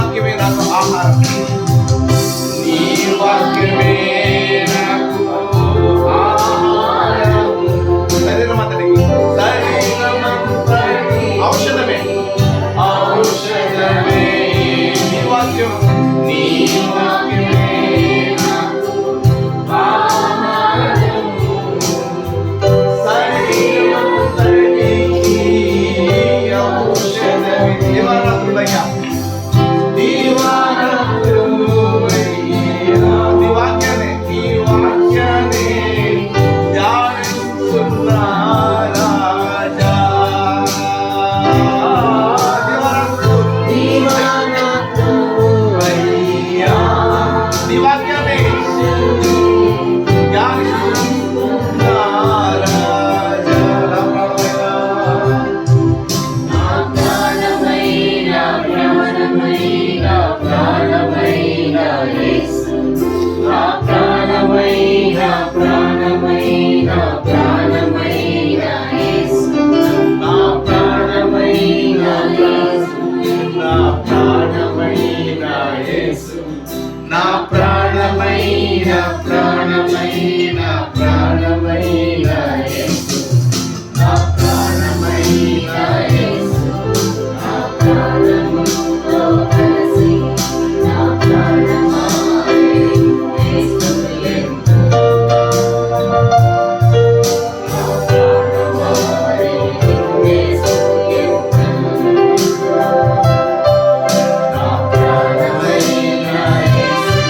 వాక్యమే నాకు ఆహారం, నీ వాక్యమే నాకు ఆహారం. శరీరం అంతటికి ఔషధమే, ఔషధమే నీ వాక్యం, నీ వాక్యమే నాకు ఆహారం. శరీరం అంతటికి ఔషధమే. దివారాత్రులయ్యా, దివారాత్రులయ్యా, నీ వాక్యాన్ని ధ్యానిస్తున్నా రాజా. దివారాత్రులయ్యా, నీ వాక్యాన్ని ధ్యానిస్తున్నా రాజా. నా ప్రాణమైన ప్రాణమైన ప్రాణమైన యేసు, నా ప్రాణమైన యేసు, నా ప్రాణముతో కలిసి నా ప్రాణమాయే యేసు ఎంతో, నా ప్రాణమాయే యేసు ఎంతో, నా ప్రాణమైన యేసు,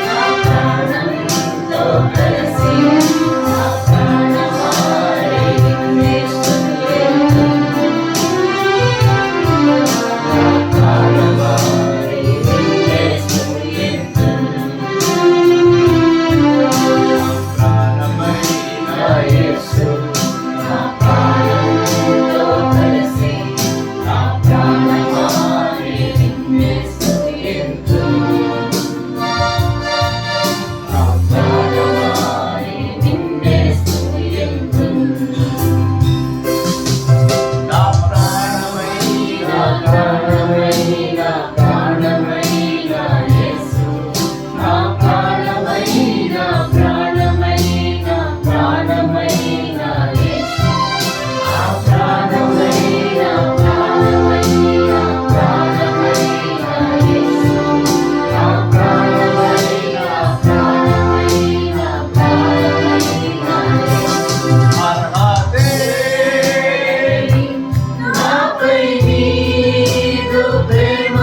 నా ప్రాణముతో కలిసి నా ప్రాణమాయే యేసు ఎంతో, నా ప్రాణమాయే యేసు ఎంతో, ప్రాణమైన యేసు, నా ప్రాణముతో కలిసి నా ప్రాణమాయే యేసు ఎంతో, నా ప్రాణమాయే యేసు ఎంతో, నా ప్రాణమైన ప్రాణమైన ప్రాణమైన యేసు, నా ప్రాణమైన ప్రాణమైన ప్రాణమైన యేసు, నా ప్రాణమైన ప్రాణమైన ప్రాణమైన యేసు, నా ప్రాణమైన ప్రాణమైన ప్రాణమైన యేసు. అర్హతే నాపై నీదు ప్రేమ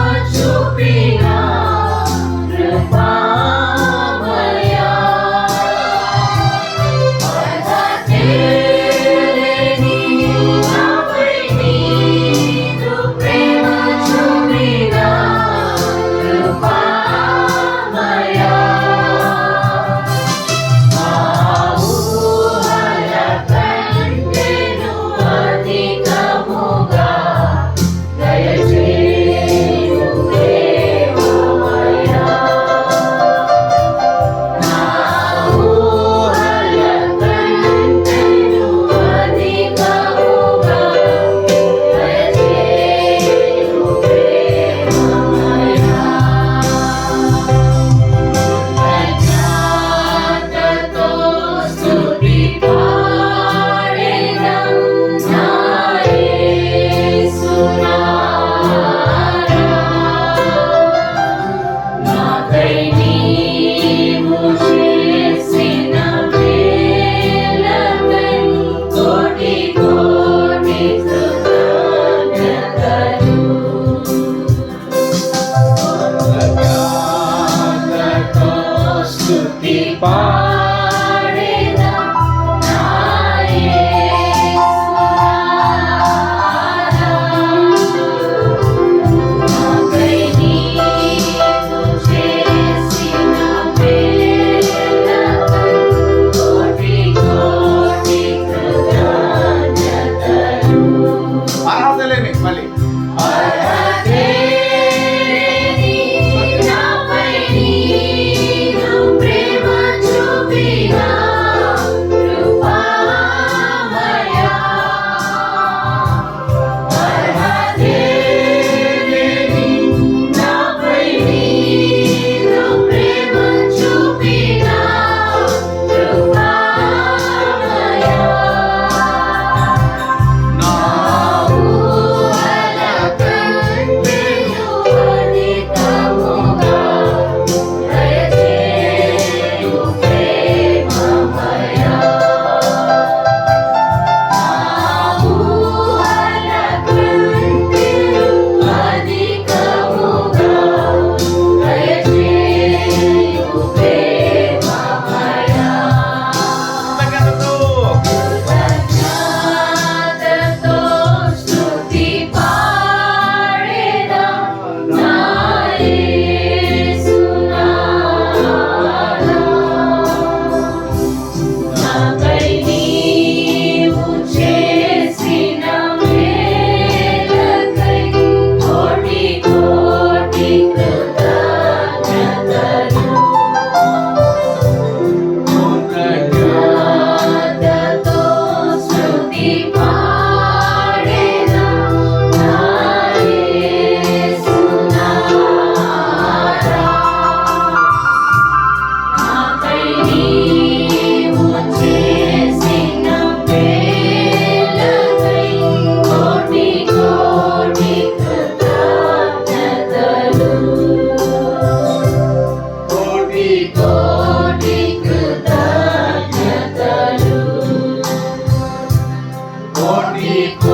నీకు